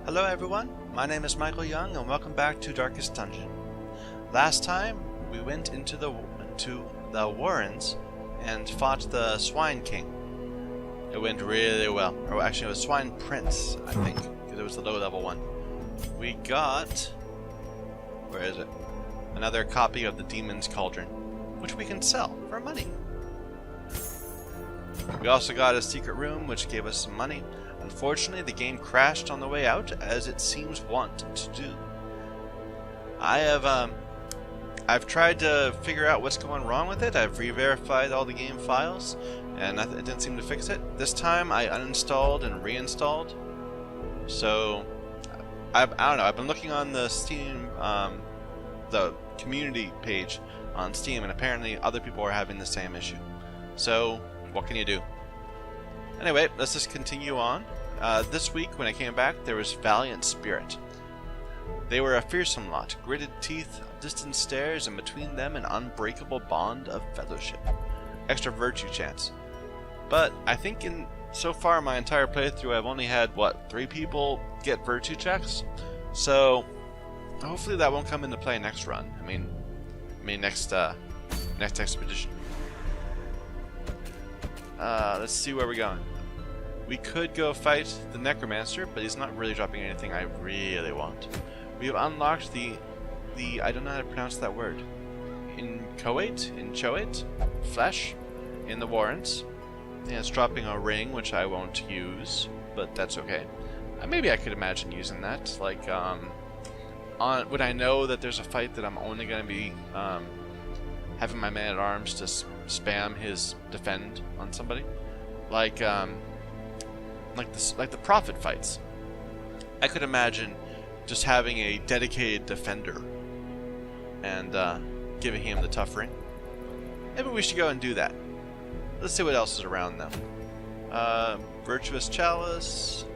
Hello everyone, my name is Michael Young and welcome back to Darkest Dungeon. Last time we went into the Warrens and fought the Swine King. It went really well. Or actually it was Swine Prince, I think, because it was the low level one. We got... where is it? Another copy of the Demon's Cauldron, which we can sell for money. We also got a secret room which gave us some money. Unfortunately, the game crashed on the way out, as it seems wont to do. I've tried to figure out what's going wrong with it. I've re-verified all the game files, and it didn't seem to fix it. This time, I uninstalled and reinstalled. So, I don't know. I've been looking on the Steam, the community page on Steam, and apparently other people are having the same issue. So, what can you do? Anyway, let's just continue on. This week, when I came back, there was Valiant Spirit. They were a fearsome lot, gritted teeth, distant stares, and between them an unbreakable bond of fellowship. Extra virtue chance. But I think so far my entire playthrough, I've only had, 3 people get virtue checks? So, hopefully that won't come into play next run. I mean next expedition. Let's see where we're going. We could go fight the Necromancer, but he's not really dropping anything I really want. We have unlocked the I don't know how to pronounce that word. Inchoate Flesh in the Warrens. And it's dropping a ring, which I won't use, but that's okay. Maybe I could imagine using that, like when I know that there's a fight that I'm only going to be having my man-at-arms to spam his defend on somebody, like the Prophet fights. I could imagine just having a dedicated defender and giving him the tough ring. Maybe we should go and do that. Let's see what else is around though. Virtuous Chalice,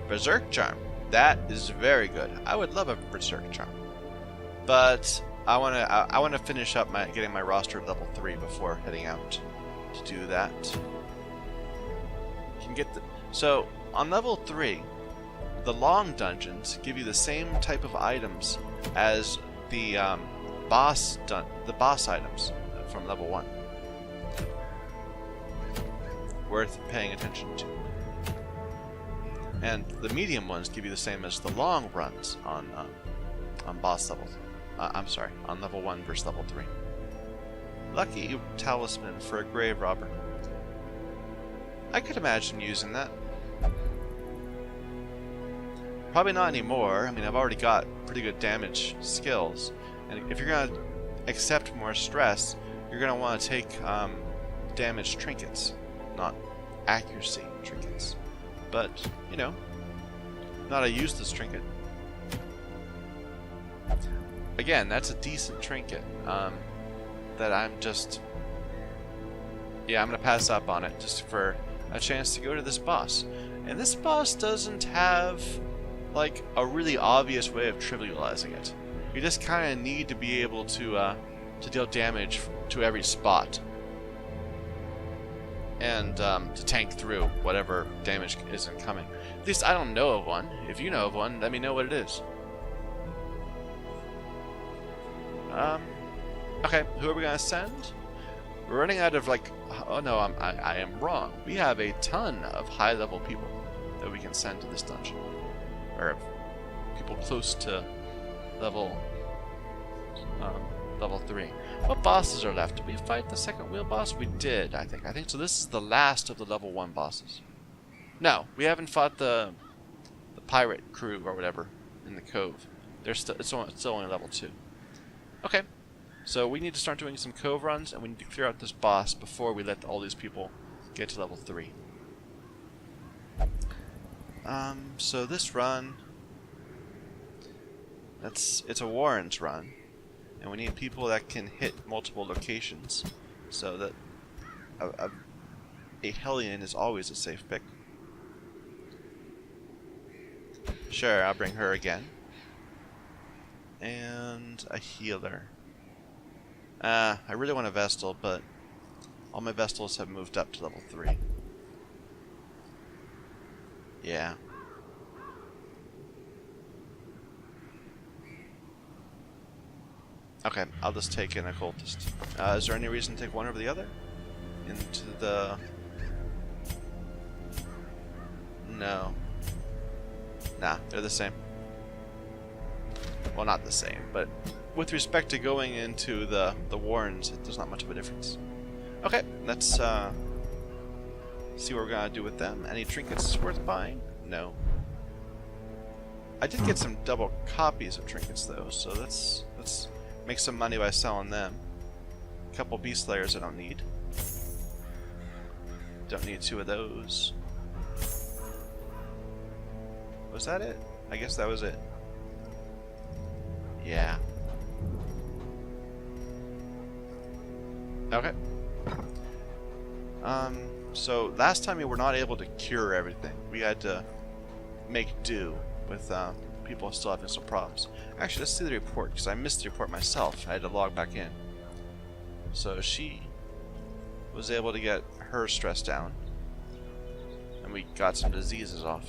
Berserk Charm. That is very good. I would love a Berserk Charm, but I want to finish up getting my roster at level 3 before heading out to do that. You can get so on level 3, the long dungeons give you the same type of items as the boss items from level 1. Worth paying attention to. And the medium ones give you the same as the long runs on boss levels. I'm sorry, on level 1 versus level 3. Lucky talisman for a grave robber. I could imagine using that. Probably not anymore. I mean, I've already got pretty good damage skills. And if you're going to accept more stress, you're going to want to take damage trinkets, not accuracy trinkets. But, you know, not a useless trinket. Again, that's a decent trinket that I'm just... yeah, I'm going to pass up on it just for a chance to go to this boss. And this boss doesn't have, like, a really obvious way of trivializing it. You just kind of need to be able to deal damage to every spot. And to tank through whatever damage isn't coming. At least I don't know of one. If you know of one, let me know what it is. Okay, who are we gonna send? We're running out of, like, oh no, I am wrong. We have a ton of high-level people that we can send to this dungeon, or people close to level 3. What bosses are left? Did we fight the second wheel boss? We did, I think so. This is the last of the level 1 bosses. No, we haven't fought the pirate crew or whatever in the cove. It's still only level 2. Okay, so we need to start doing some cove runs, and we need to clear out this boss before we let all these people get to level 3. So this run, it's a Warrens run, and we need people that can hit multiple locations, so that a Hellion is always a safe pick. Sure, I'll bring her again. And a healer. I really want a Vestal, but all my Vestals have moved up to level 3. Yeah. Okay, I'll just take an occultist. Is there any reason to take one over the other? Into the... No. Nah, they're the same. Well, not the same, but with respect to going into the warrens, there's not much of a difference. Okay, let's see what we're gonna do with them. Any trinkets worth buying? No. I did get some double copies of trinkets though, so let's make some money by selling them. A couple beast slayers I don't need. Don't need 2 of those. Was that it? I guess that was it. Yeah. Okay. So last time we were not able to cure everything. We had to make do with people still having some problems. Actually, let's see the report, because I missed the report myself. I had to log back in. So she was able to get her stress down. And we got some diseases off.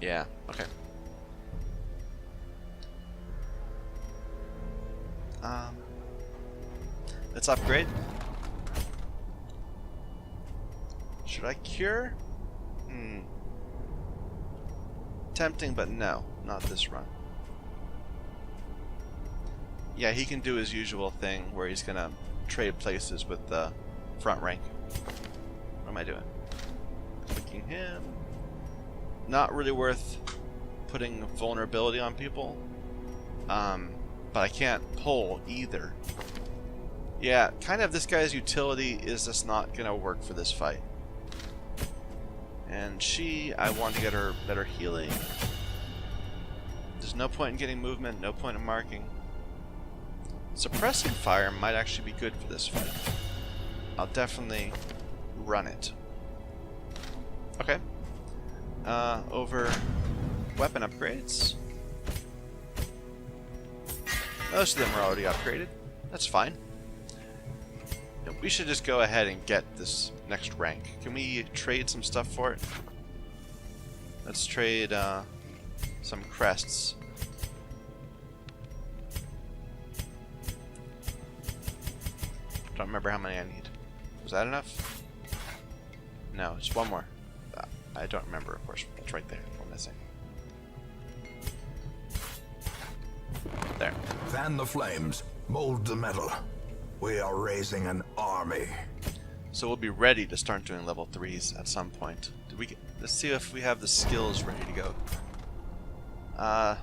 Yeah, okay. Let's upgrade. Should I cure? Tempting, but no, not this run. Yeah, he can do his usual thing where he's gonna trade places with the front rank. What am I doing? Clicking him. Not really worth putting vulnerability on people. But I can't pull either. Yeah, kind of this guy's utility is just not gonna work for this fight. And I want to get her better healing. There's no point in getting movement, no point in marking. Suppressing fire might actually be good for this fight. I'll definitely run it. Okay. Over weapon upgrades. Most of them are already upgraded. That's fine. We should just go ahead and get this next rank. Can we trade some stuff for it? Let's trade some crests. Don't remember how many I need. Was that enough? No, just one more. I don't remember, of course. It's right there. We're missing. There. Fan the flames. Mold the metal. We are raising an army. So we'll be ready to start doing level 3s at some point. Let's see if we have the skills ready to go.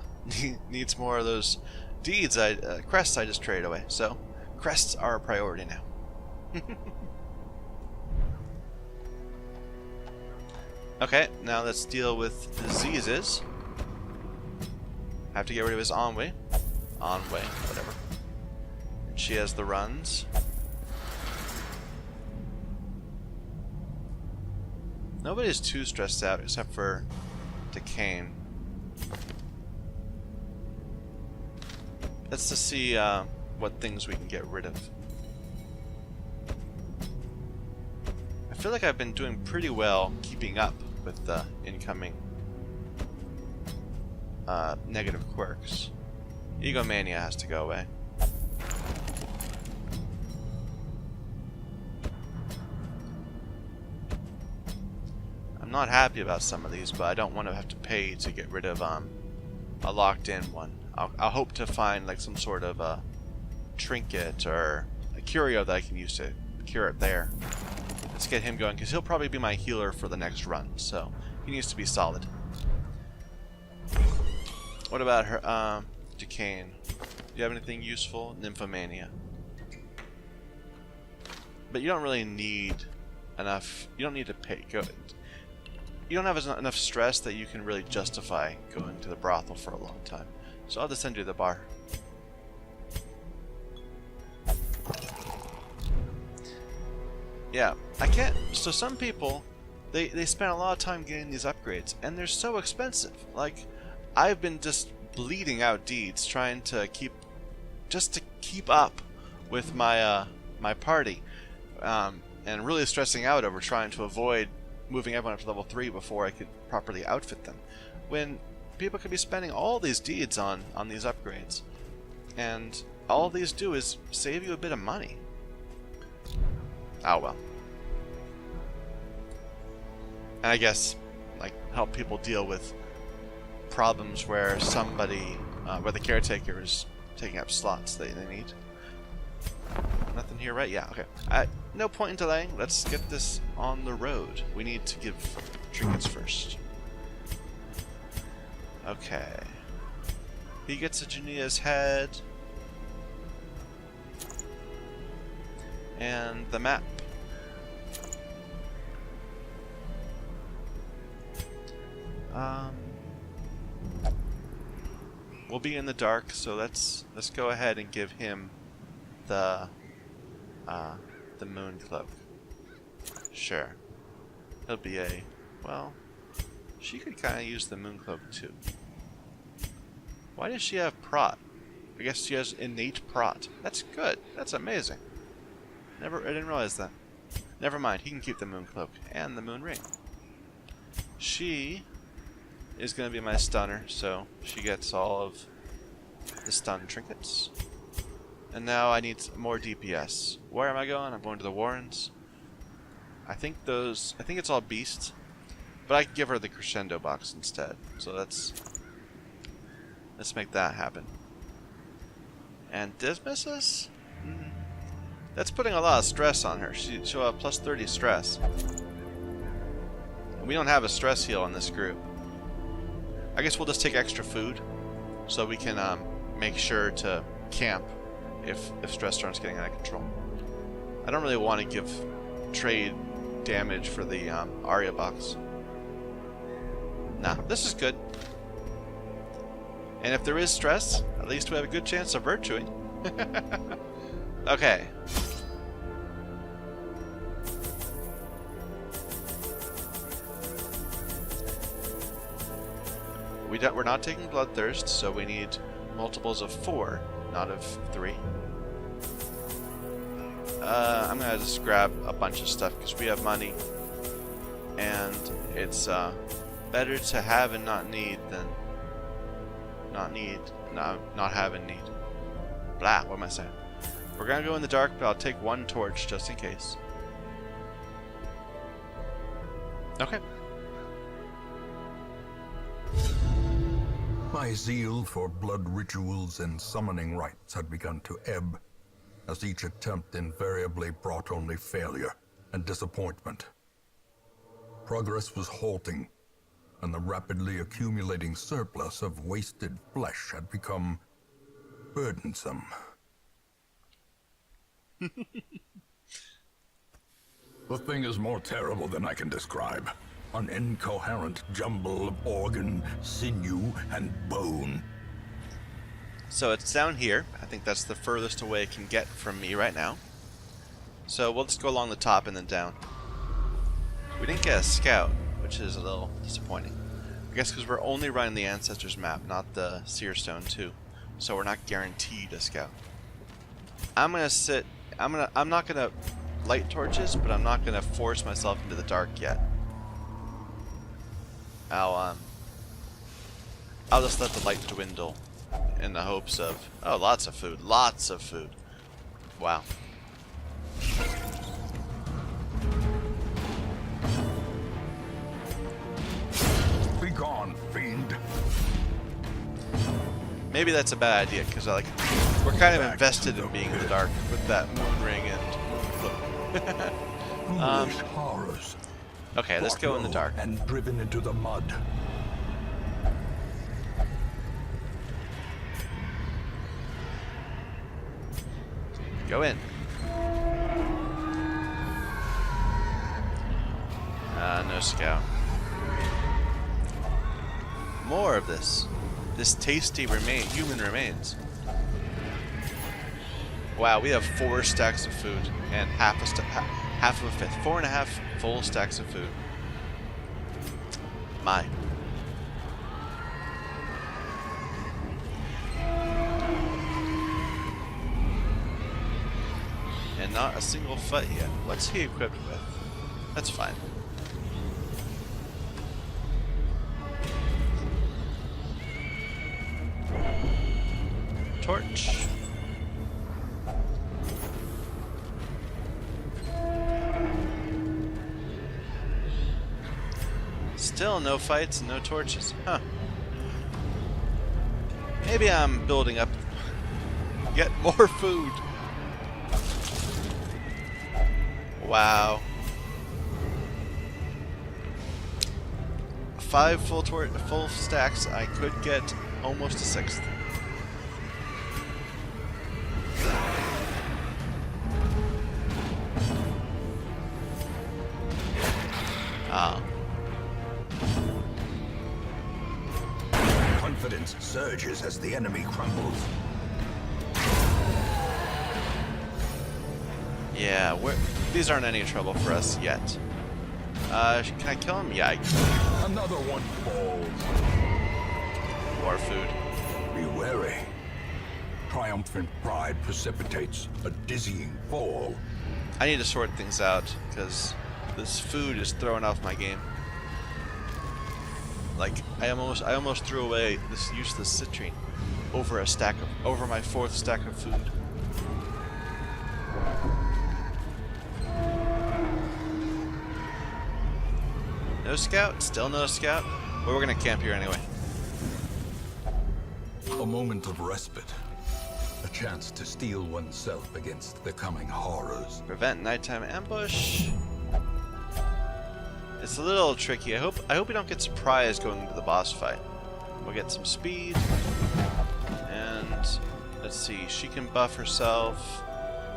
Needs more of those deeds. Crests I just traded away. So crests are a priority now. Okay, now let's deal with diseases. Have to get rid of his ennui. Ennui, whatever. And she has the runs. Nobody's too stressed out except for Decane. Let's just see what things we can get rid of. I feel like I've been doing pretty well keeping up with the incoming negative quirks. Egomania has to go away. I'm not happy about some of these, but I don't want to have to pay to get rid of a locked-in one. I'll hope to find like some sort of a trinket or a curio that I can use to cure it there. Let's get him going, because he'll probably be my healer for the next run, so he needs to be solid. What about her, Decane? Do you have anything useful? Nymphomania. But you don't really need enough, you don't need to pay, you don't have enough stress that you can really justify going to the brothel for a long time. So I'll just send you to the bar. Yeah, I can't. So some people, they spend a lot of time getting these upgrades, and they're so expensive. Like, I've been just bleeding out deeds trying to keep up with my my party, and really stressing out over trying to avoid moving everyone up to level 3 before I could properly outfit them. When people could be spending all these deeds on these upgrades, And all these do is save you a bit of money. Oh well. And I guess, like, help people deal with problems where somebody, where the caretaker is taking up slots they need. Nothing here, right? Yeah, okay. No point in delaying. Let's get this on the road. We need to give trinkets first. Okay. He gets a Junia's head. And the map. We'll be in the dark, so let's go ahead and give him the moon cloak. Sure. He'll be well, she could kind of use the moon cloak too. Why does she have prot? I guess she has innate prot. That's good. That's amazing. I didn't realize that. Never mind, he can keep the moon cloak and the moon ring. She is going to be my stunner, so she gets all of the stun trinkets. And now I need more DPS. Where am I going? I'm going to the Warrens. I think it's all beasts, but I can give her the crescendo box instead. So let's make that happen. And dismisses? That's putting a lot of stress on her. She'll have plus 30 stress. And we don't have a stress heal in this group. I guess we'll just take extra food so we can make sure to camp if stress starts getting out of control. I don't really want to give trade damage for the Arya box. Nah, this is good. And if there is stress, at least we have a good chance of virtuing. Okay. We're not taking bloodthirst, so we need multiples of 4, not of 3. I'm gonna just grab a bunch of stuff because we have money, and it's better to have and not need than not have and need. Blah. What am I saying? We're gonna go in the dark, but I'll take one torch just in case. Okay. My zeal for blood rituals and summoning rites had begun to ebb, as each attempt invariably brought only failure and disappointment. Progress was halting, and the rapidly accumulating surplus of wasted flesh had become burdensome. The thing is more terrible than I can describe. An incoherent jumble of organ, sinew, and bone. So it's down here. I think that's the furthest away it can get from me right now. So we'll just go along the top and then down. We didn't get a scout, which is a little disappointing. I guess because we're only running the Ancestors map, not the Seerstone 2. So we're not guaranteed a scout. I'm not gonna light torches, but I'm not gonna force myself into the dark yet. I'll just let the light dwindle in the hopes of, oh, lots of food. Wow. Be gone, fiend. Maybe that's a bad idea because we're kind of invested in being in the dark with that moon ring and Foolish horrors. Okay, let's go in the dark. And driven into the mud. Go in. No scout. More of this. This tasty human remains. Wow, we have 4 stacks of food and half of a fifth. 4.5 full stacks of food. My. And not a single foot yet. What's he equipped with? That's fine. torch. Still no fights and no torches. Huh. Maybe I'm building up. Get more food. Wow. 5 full stacks. I could get almost a 6th. Ah. Confidence surges as the enemy crumbles. Yeah, these aren't any trouble for us yet. Can I kill him? Yeah, I can. Another one falls. More food. Be wary. Triumphant pride precipitates a dizzying fall. I need to sort things out, because this food is throwing off my game. Like, I almost threw away this useless citrine over my 4th stack of food. No scout? Still no scout? Well, we're gonna camp here anyway. A moment of respite. A chance to steel oneself against the coming horrors. Prevent nighttime ambush. It's a little tricky. I hope we don't get surprised going into the boss fight. We'll get some speed. And let's see, she can buff herself.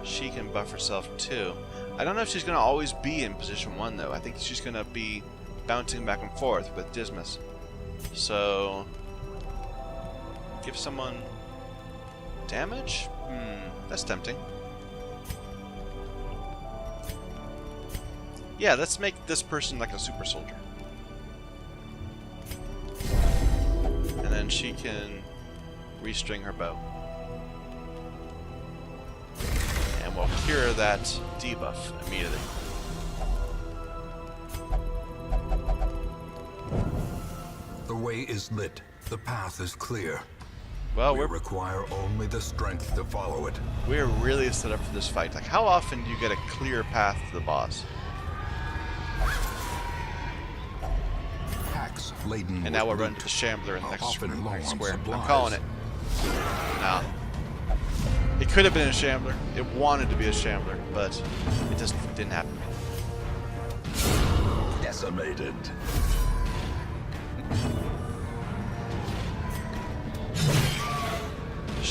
She can buff herself too. I don't know if she's gonna always be in position 1 though. I think she's gonna be bouncing back and forth with Dismas. So give someone damage? That's tempting. Yeah, let's make this person like a super soldier. And then she can restring her bow. And we'll cure that debuff immediately. The way is lit. The path is clear. Well, we require only the strength to follow it. We're really set up for this fight. Like, how often do you get a clear path to the boss? Packs laden And now we'll with run loot to the Shambler in the next often low on square. I'm supplies. calling it. No. It could have been a Shambler. It wanted to be a Shambler, but it just didn't happen. Decimated.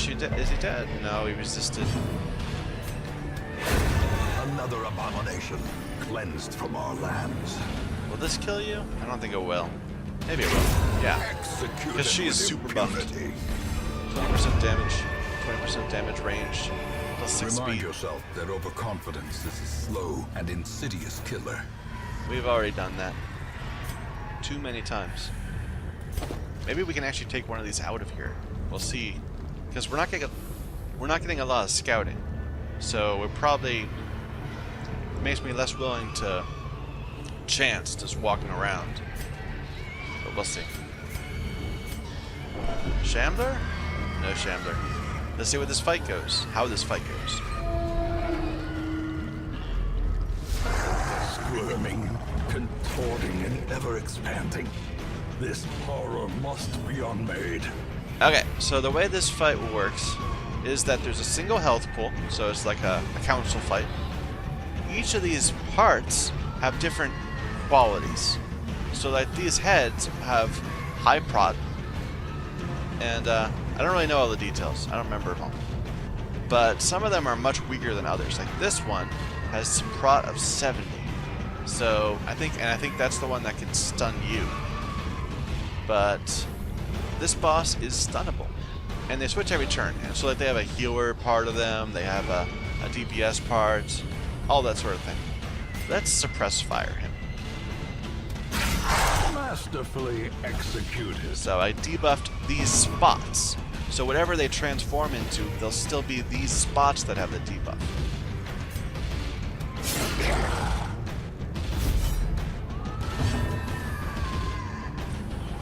Is he dead? No, he resisted. Another abomination cleansed from our lands. Will this kill you? I don't think it will. Maybe it will. Yeah. Executed Because she is with super buffed. impunity. 20% damage. 20% damage range. Plus 6 Remind speed. yourself that overconfidence is a slow and insidious killer. We've already done that. Too many times. Maybe we can actually take one of these out of here. We'll see. Because we're not getting a lot of scouting. So we're probably... It makes me less willing to chance just walking around. But we'll see. Shambler? No Shambler. Let's see what this fight goes. How this fight goes. Squirming, contorting, and ever expanding. This horror must be unmade. Okay, so the way this fight works is that there's a single health pool, so it's like a council fight. Each of these parts have different qualities. So like these heads have high prot, and I don't really know all the details. I don't remember it all. But some of them are much weaker than others. Like this one has prot of 70. So I think that's the one that can stun you. But this boss is stunnable, and they switch every turn. And so like they have a healer part of them, they have a DPS part, all that sort of thing. Let's suppress fire him. Masterfully executed. So I debuffed these spots. So whatever they transform into, they'll still be these spots that have the debuff.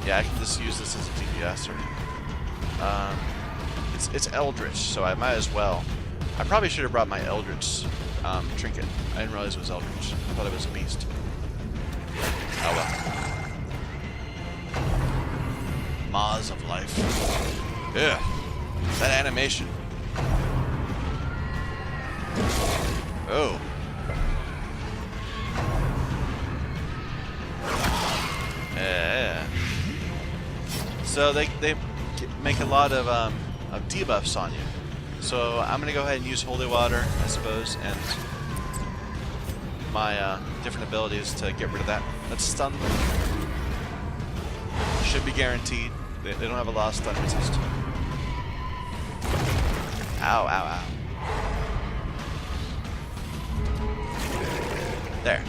Yeah, I can just use this as a DPS, or it's Eldritch, so I might as well. I probably should have brought my Eldritch trinket. I didn't realize it was Eldritch. I thought it was a beast. Oh well. Maws of life. Ugh. That animation. Oh. Yeah. So they make a lot of debuffs on you. So I'm gonna go ahead and use Holy Water, I suppose, and my different abilities to get rid of that. Let's stun them. Should be guaranteed. They don't have a lot of stun resist. Ow, ow, ow. There.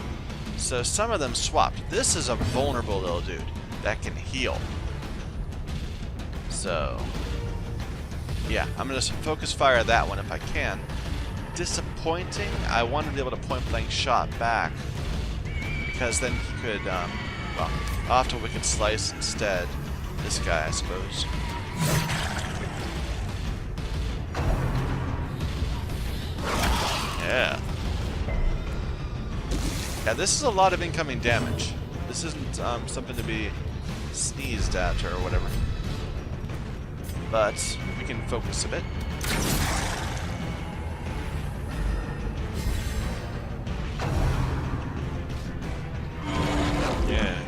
So some of them swapped. This is a vulnerable little dude that can heal. So, yeah, I'm going to focus fire that one if I can. Disappointing. I wanted to be able to point blank shot back, because then he could, well, I'll have to Wicked Slice instead. This guy, I suppose. Yeah. Yeah, this is a lot of incoming damage. This isn't something to be sneezed at or whatever. But we can focus a bit. Yeah.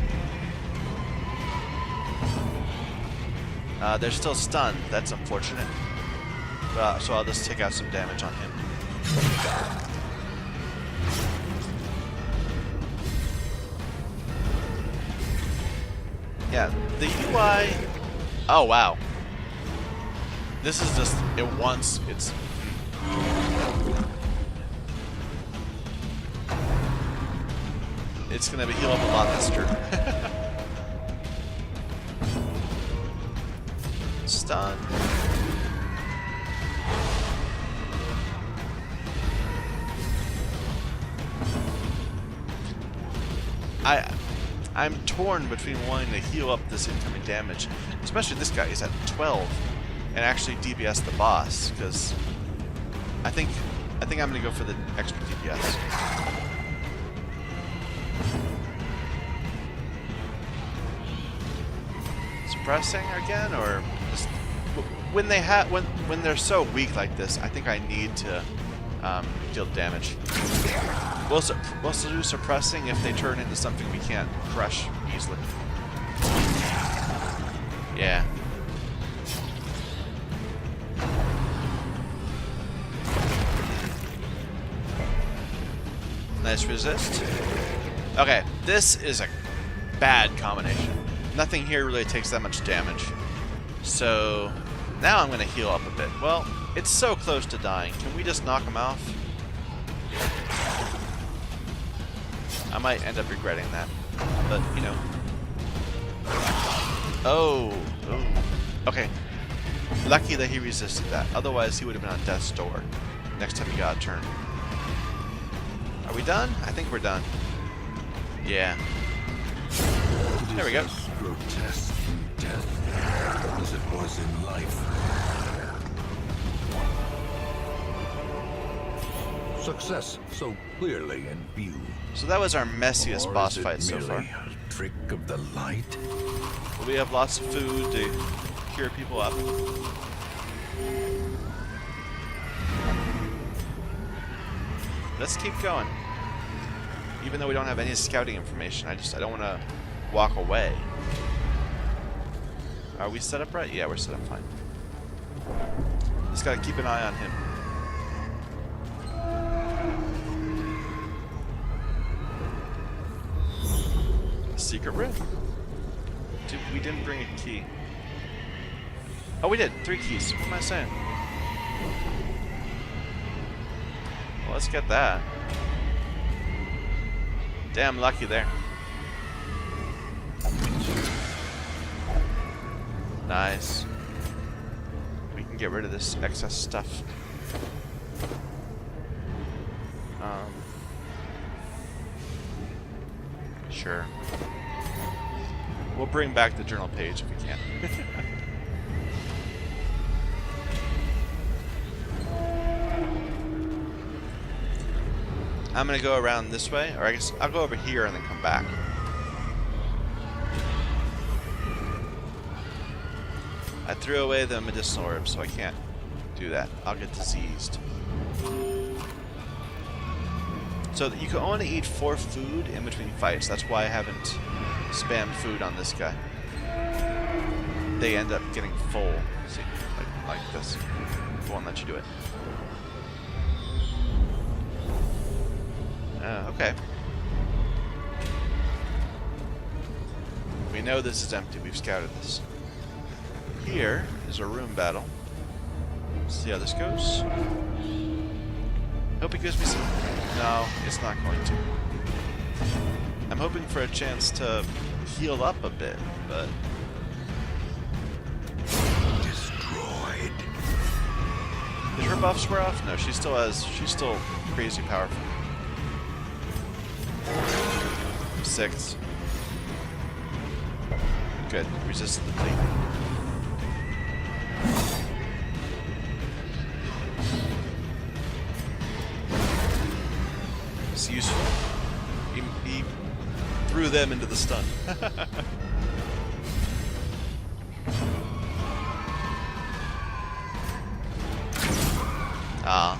They're still stunned. That's unfortunate. So I'll just take out some damage on him. Yeah, the UI... Oh, wow. This is just... It wants... It's... It's gonna heal up a lot faster. Stun. I'm torn between wanting to heal up this incoming damage, especially this guy. He's at 12, and actually DPS the boss, because I think I'm gonna go for the extra DPS. Suppressing again, or just when they're so weak like this, I think I need to deal damage. We'll do suppressing if they turn into something we can't crush easily. Yeah. Nice resist. Okay, this is a bad combination. Nothing here really takes that much damage. So now I'm going to heal up a bit. Well, it's so close to dying. Can we just knock him off? I might end up regretting that, but you know. Oh. Okay. Lucky that he resisted that. Otherwise, he would have been on death's door next time he got a turn. Are we done? I think we're done. Yeah. There we go. Grotesque in death as it was in life. Success so clearly in view. So that was our messiest boss fight so far. A trick of the light. We have lots of food to cure people up. Let's keep going. Even though we don't have any scouting information, I don't want to walk away. Are we set up right? Yeah, we're set up fine. Just gotta keep an eye on him. Secret room. We didn't bring a key. Oh, we did. 3 keys. What am I saying? Well, let's get that. Damn lucky there. Nice. We can get rid of this excess stuff. Sure. We'll bring back the journal page if we can. I'm gonna go around this way, or I guess I'll go over here and then come back. I threw away the medicinal herbs, so I can't do that. I'll get diseased. So you can only eat 4 food in between fights. That's why I haven't spammed food on this guy. They end up getting full. See, like this. It won't let you do it. Okay. We know this is empty. We've scouted this. Here is a room battle. Let's see how this goes. Hope it gives me some... No, it's not going to. I'm hoping for a chance to heal up a bit, but... Destroyed. Did her buffs wear off? No, she's still crazy powerful. 6. Good. Resisted the bleed. It's useful. He threw them into the stun. Ah.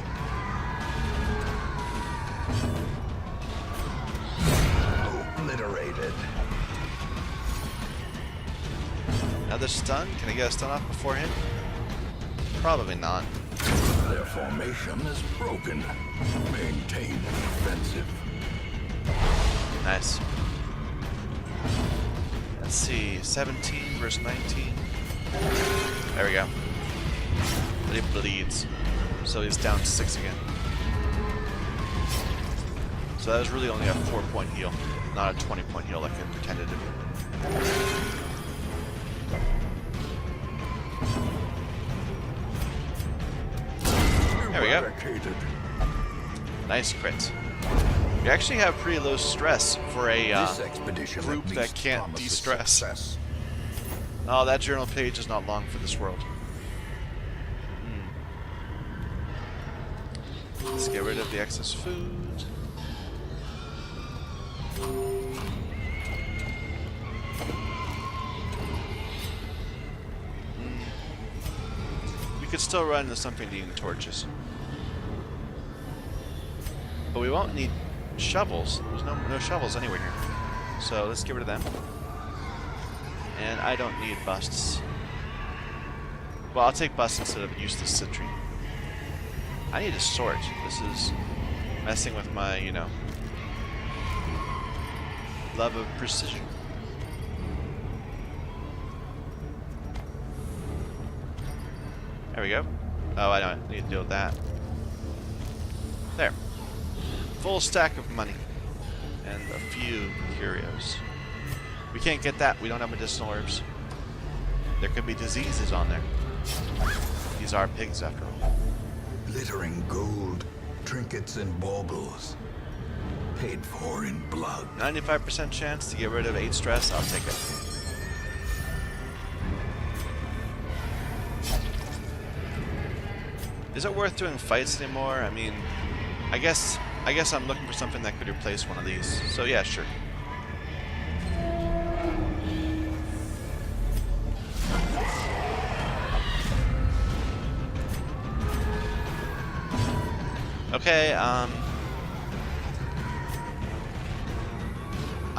Obliterated. Another stun? Can I get a stun off before him? Probably not. Their formation is broken. Maintain defensive. Nice. Let's see. 17 versus 19. There we go. But he bleeds. So he's down to 6 again. So that was really only a 4-point heal, not a 20-point heal like it pretended to be. There we go. Nice crit. You actually have pretty low stress for a group that can't de-stress. Oh, that journal page is not long for this world. Let's get rid of the excess food. We could still run into something eating torches. But we won't need shovels. There's no shovels anywhere here. So let's get rid of them. And I don't need busts. Well, I'll take busts instead of useless citrine. I need a sword. This is messing with my, you know, love of precision. There we go. Oh, I don't need to deal with that. There. Full stack of money. And a few curios. We can't get that. We don't have medicinal herbs. There could be diseases on there. These are pigs, after all. Glittering gold, trinkets and baubles. Paid for in blood. 95% chance to get rid of 8 stress. I'll take it. Is it worth doing fights anymore? I mean, I guess I'm looking for something that could replace one of these. So yeah, sure. Okay, I'm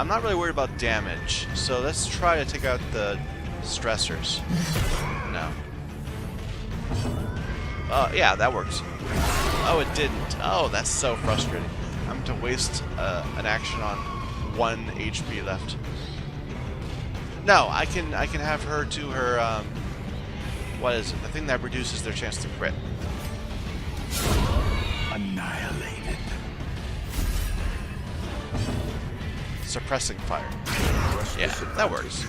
not really worried about damage, so let's try to take out the stressors. No. Yeah, that works. Oh, it didn't. Oh, that's so frustrating. I'm to waste an action on 1 HP left. No, I can have her do her what is it? The thing that reduces their chance to crit. Annihilated. Suppressing fire. Yeah, that works.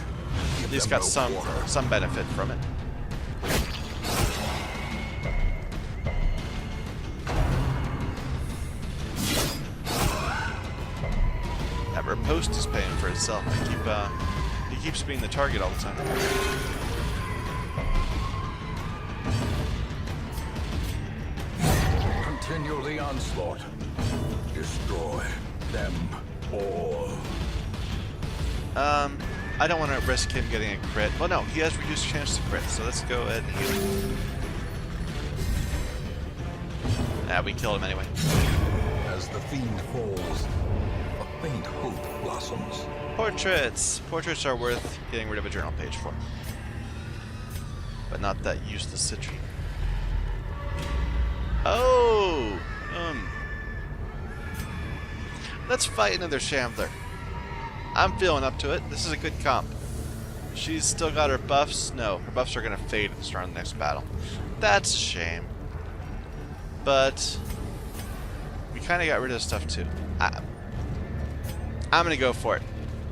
At least got some benefit from it. That riposte is paying for itself. He keeps being the target all the time. Continue the onslaught. Destroy them all. I don't want to risk him getting a crit. Well, no, he has reduced chance to crit, so let's go ahead and heal him. Ah, we killed him anyway. As the fiend falls, a faint hope blossoms. Portraits! Portraits are worth getting rid of a journal page for. But not that useless citrine. Oh! Let's fight another Shambler. I'm feeling up to it. This is a good comp. She's still got her buffs. No, her buffs are going to fade at the start of the next battle. That's a shame. But we kind of got rid of stuff too. I'm going to go for it.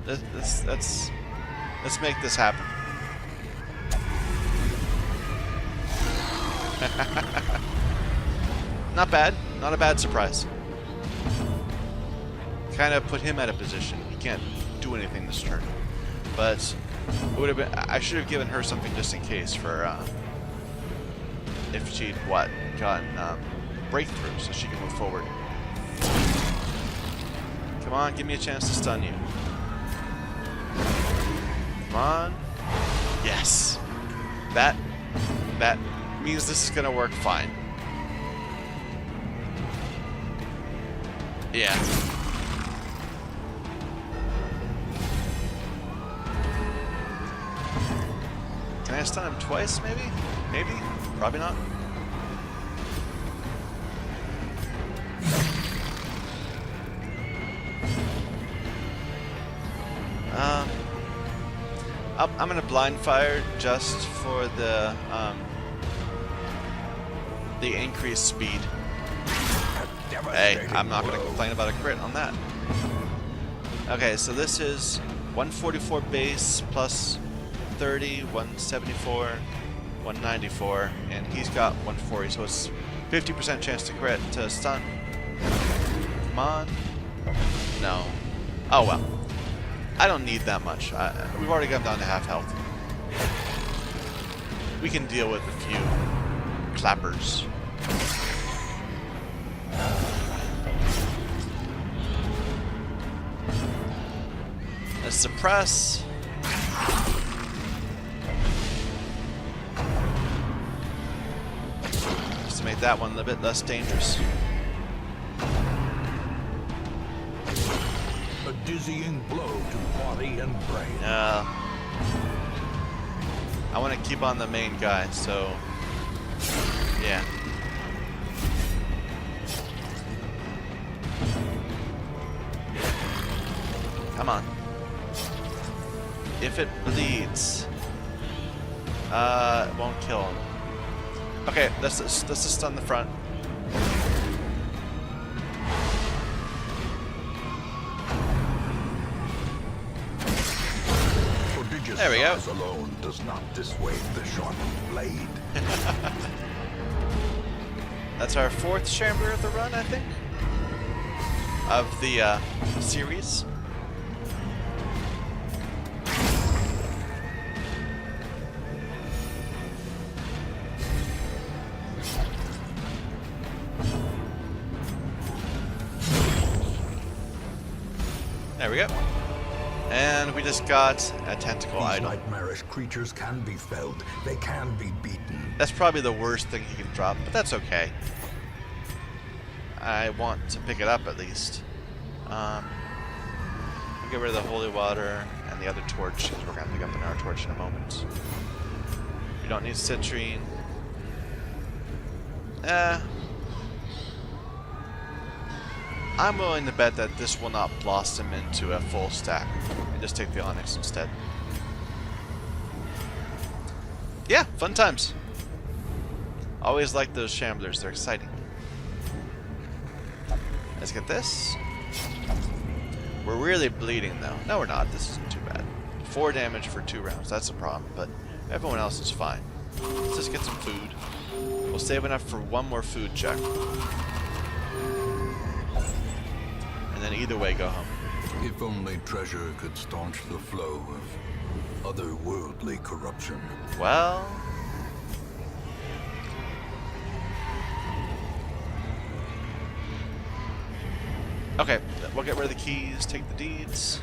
Let's make this happen. Not bad. Not a bad surprise. Kind of put him at a position. He can't do anything this turn. But it would have been. I should have given her something just in case for if she'd gotten breakthrough so she can move forward. Come on, give me a chance to stun you. Come on. Yes. That means this is gonna work fine. Yeah. Can I stun him twice, maybe? Maybe? Probably not. I'm gonna blind fire just for the increased speed. Hey, I'm not gonna complain about a crit on that. Okay, so this is 144 base plus 30, 174, 194, and he's got 140, so it's 50% chance to crit to stun. Come on. No. Oh well. I don't need that much. We've already got him down to half health. We can deal with a few clappers. Let's suppress. Just to make that one a little bit less dangerous. A dizzying blow to body and brain. I want to keep on the main guy, so yeah. Come on. If it bleeds, it won't kill him. Okay, let's just stun the front. There we go. Alone does not dissuade the sharpened blade. That's our 4th Shambler of the run, I think, of the series. There we go. And we just got a tentacle idol. These nightmarish creatures can be felled. They can be beaten. That's probably the worst thing he can drop, but that's okay. I want to pick it up at least. We'll get rid of the holy water and the other torch, because we're going to pick up another torch in a moment. We don't need citrine. I'm willing to bet that this will not blossom into a full stack. And just take the onyx instead. Yeah, fun times. Always like those Shamblers, they're exciting. Let's get this. We're really bleeding though. No, we're not. This isn't too bad. 4 damage for 2 rounds. That's a problem, but everyone else is fine. Let's just get some food. We'll save enough for one more food check. And then either way, go home. If only treasure could staunch the flow of otherworldly corruption. Well... Okay, we'll get rid of the keys, take the deeds.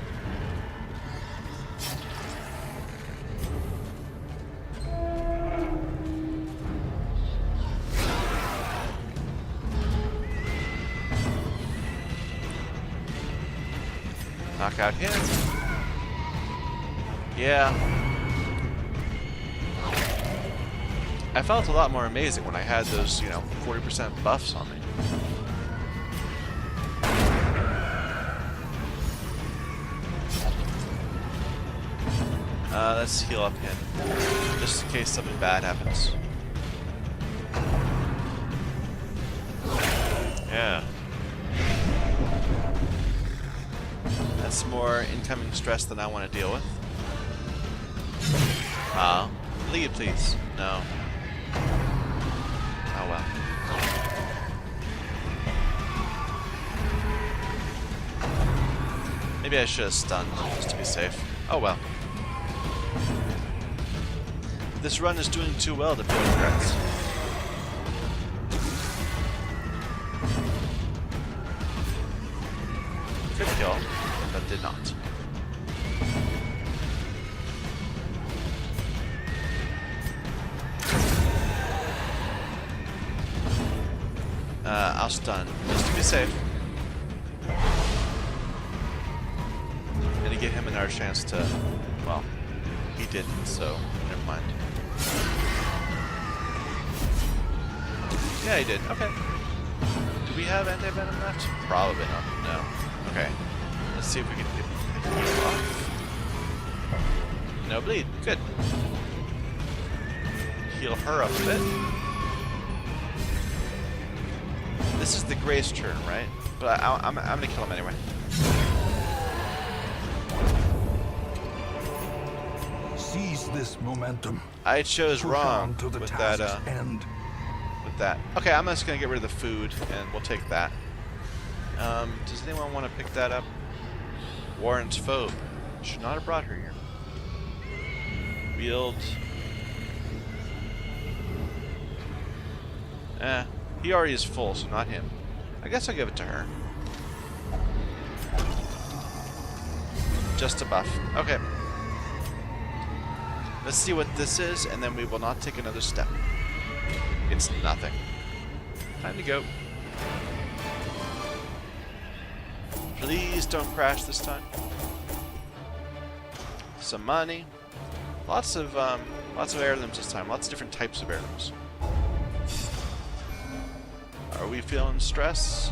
Knock out him. Yeah. I felt a lot more amazing when I had those, 40% buffs on me. Let's heal up him, just in case something bad happens. Yeah. That's more incoming stress than I want to deal with. Lead, please. No. Oh well. Maybe I should have stunned, just to be safe. Oh well. This run is doing too well to feel regrets. Could kill, but did not. I'll stun, just to be safe. And to give him another chance to, well, he didn't, so never mind. Yeah, he did. Okay. Do we have anti-venom left? Probably not. No. Okay. Let's see if we can heal off. No bleed. Good. Heal her up a bit. This is the Gray's turn, right? But I'm gonna kill him anyway. Seize this momentum. I chose wrong to the with that. end. With that. Okay, I'm just gonna get rid of the food, and we'll take that. Does anyone want to pick that up? Warren's foe. Should not have brought her here. Wield. He already is full, so not him. I guess I'll give it to her. Just a buff. Okay. Let's see what this is, and then we will not take another step. It's nothing. Time to go. Please don't crash this time. Some money. Lots of heirlooms this time. Lots of different types of heirlooms. Are we feeling stress?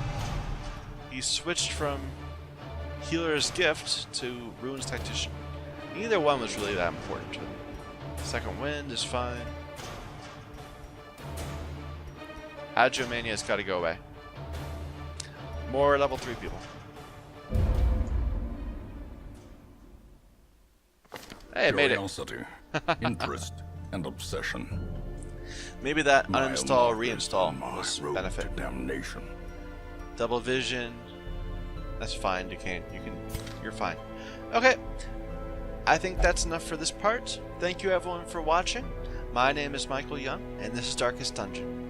He switched from Healer's Gift to Rune's Tactician. Neither one was really that important to him. Second Wind is fine. Agiomania's got to go away. More level 3 people. Hey, I made it. Curiosity, interest, and obsession. Maybe that My uninstall, love is reinstall my was road benefit. to damnation. Double vision. That's fine. You're fine. Okay. I think that's enough for this part. Thank you everyone for watching. My name is Michael Young, and this is Darkest Dungeon.